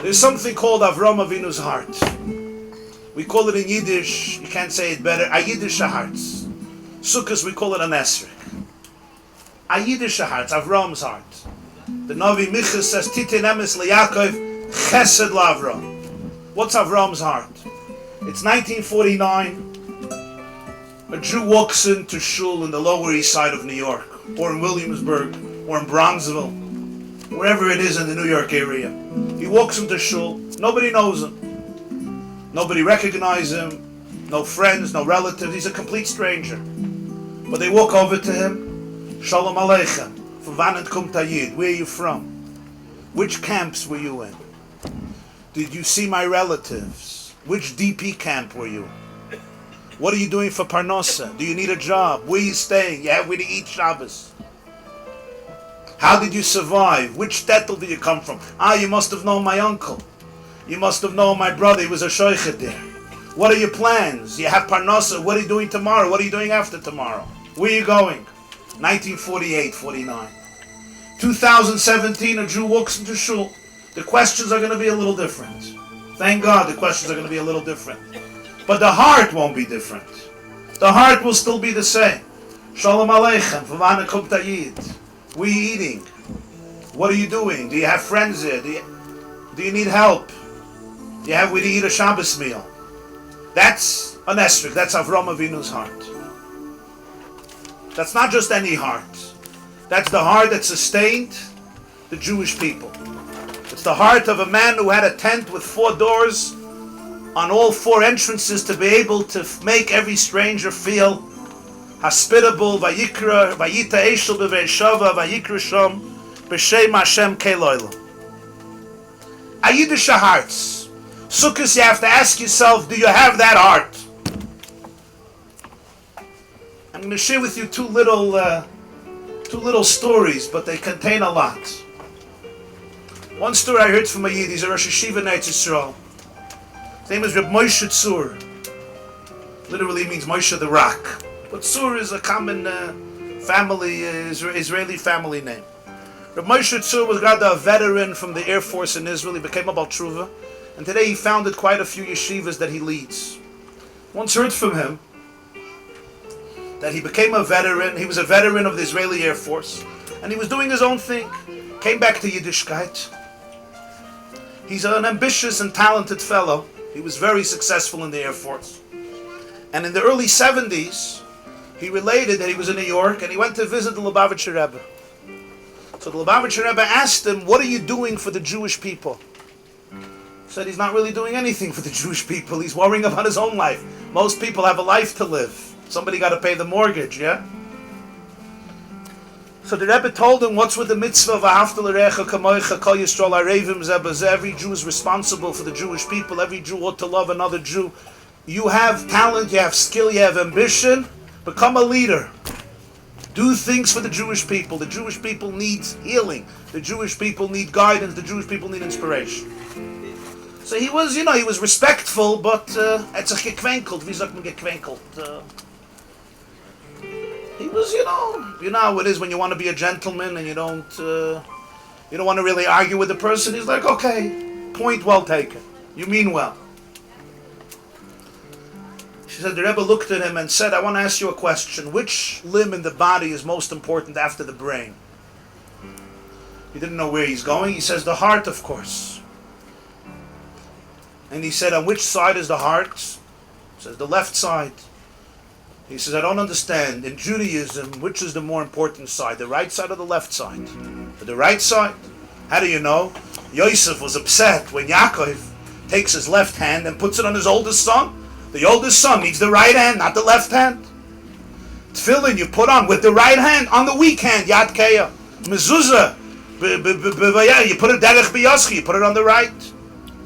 There's something called Avram Avinu's heart. We call it in Yiddish, you can't say it better, a Yiddish heart. Sukkos, we call it an Esrog. A Yiddish heart, Avram's heart. The Navi Micha says, Titin emes leYakov, chesed laVram. What's Avram's heart? It's 1949. A Jew walks into shul in the Lower East Side of New York, or in Williamsburg, or in Bronxville, wherever it is in the New York area. He walks into shul, nobody knows him. Nobody recognizes him, no friends, no relatives, he's a complete stranger. But they walk over to him, Shalom Aleichem, from Vanant Kum Tayid, where are you from? Which camps were you in? Did you see my relatives? Which DP camp were you? What are you doing for Parnosa? Do you need a job? Where are you staying? You have where to eat Shabbos? How did you survive? Which shtetl did you come from? You must have known my uncle. You must have known my brother. He was a shoichet there. What are your plans? You have Parnosa. What are you doing tomorrow? What are you doing after tomorrow? Where are you going? 1948, 49. 2017, a Jew walks into shul. The questions are going to be a little different. Thank God the questions are going to be a little different. But the heart won't be different. The heart will still be the same. Shalom Aleichem, V'vana Kum Tayid. What are you eating? What are you doing? Do you have friends there? Do you need help? Do you have where to eat a Shabbos meal? That's an Esrog. That's Avram Avinu's heart. That's not just any heart. That's the heart that sustained the Jewish people. It's the heart of a man who had a tent with 4 doors on all 4 entrances to be able to make every stranger feel hospitable. Vayikra, Vayita Eshel B'Veishava, Vayikra Shom, B'Shem Hashem Keloilo. A Yiddish hearts. Sukkos, you have to ask yourself, do you have that heart? I'm going to share with you two little stories, but they contain a lot. One story I heard from a Yid, he's a Rosh Yeshiva in Eretz Yisrael. His name is Rebbe Moshe Tzur. Literally means Moshe the Rock. But Tzur is a common Israeli family name. Rebbe Moshe Tzur was a veteran from the Air Force in Israel. He became a Baal Tshuva. And today he founded quite a few yeshivas that he leads. Once heard from him that he became a veteran. He was a veteran of the Israeli Air Force. And he was doing his own thing. Came back to Yiddishkeit. He's an ambitious and talented fellow. He was very successful in the Air Force. And in the early 70s, he related that he was in New York and he went to visit the Lubavitcher Rebbe. So the Lubavitcher Rebbe asked him, what are you doing for the Jewish people? He said he's not really doing anything for the Jewish people. He's worrying about his own life. Most people have a life to live. Somebody got to pay the mortgage, yeah? So the Rebbe told him, what's with the mitzvah of Ahavta l'recha kamoicha kol Yisrael arevim zeh b'zeh? Every Jew is responsible for the Jewish people. Every Jew ought to love another Jew. You have talent, you have skill, you have ambition. Become a leader. Do things for the Jewish people. The Jewish people need healing. The Jewish people need guidance. The Jewish people need inspiration. So he was, he was respectful, but it's a gekwenkeld. Wie sagt man gekwenkeld? He was, you know how it is when you want to be a gentleman and you don't want to really argue with the person. He's like, okay, point well taken. You mean well. She said, the Rebbe looked at him and said, I want to ask you a question. Which limb in the body is most important after the brain? He didn't know where he's going. He says, the heart, of course. And he said, on which side is the heart? He says, the left side. He says, I don't understand. In Judaism, which is the more important side? The right side or the left side? The right side? How do you know? Yosef was upset when Yaakov takes his left hand and puts it on his oldest son. The oldest son needs the right hand, not the left hand. Tefillin you put on with the right hand, on the weak hand, Yad Keya. Mezuzah, you put it derech b'yoschi, you put it on the right.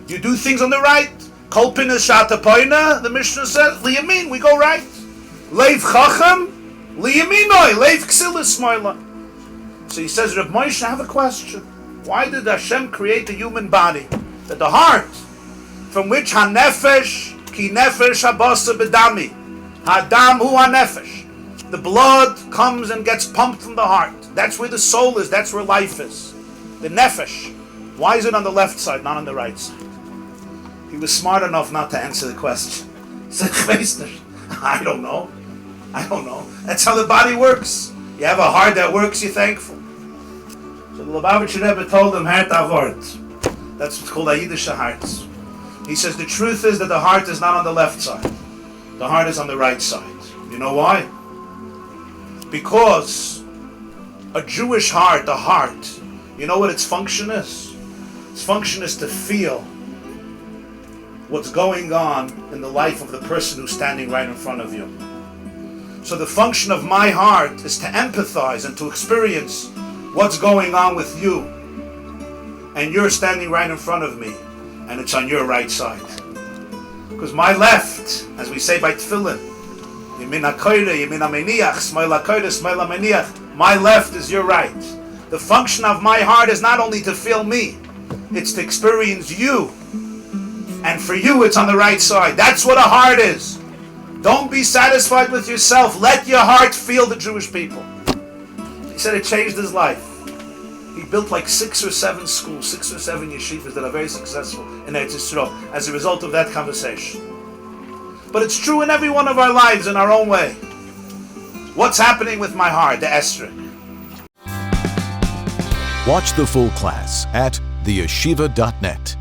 You do things on the right. Kol pina shata poina, the Mishnah says, liyamin, we go right. Leiv chacham, liyaminoi, leiv ksilis smoila. So he says, Reb Moshe, I have a question. Why did Hashem create the human body? That the heart, from which hanefesh, ki nefesh habasa bedami, hadam hu hanefesh. The blood comes and gets pumped from the heart. That's where the soul is, that's where life is. The nefesh. Why is it on the left side, not on the right side? He was smart enough not to answer the question. He said, I don't know. That's how the body works. You have a heart that works, you're thankful. So the Lubavitcher Rebbe told him, Hert Avort. That's what's called a Yiddish heart. He says the truth is that the heart is not on the left side. The heart is on the right side. You know why? Because a Jewish heart, the heart, you know what its function is? Its function is to feel what's going on in the life of the person who's standing right in front of you. So the function of my heart is to empathize and to experience what's going on with you. And you're standing right in front of me, and it's on your right side. Because my left, as we say by tefillin, my left is your right. The function of my heart is not only to feel me, it's to experience you. And for you, it's on the right side. That's what a heart is. Don't be satisfied with yourself. Let your heart feel the Jewish people. He said it changed his life. He built like 6 or 7 schools, 6 or 7 yeshivas that are very successful in Eretz Yisrael as a result of that conversation. But it's true in every one of our lives in our own way. What's happening with my heart, the Esrog? Watch the full class at theyeshiva.net.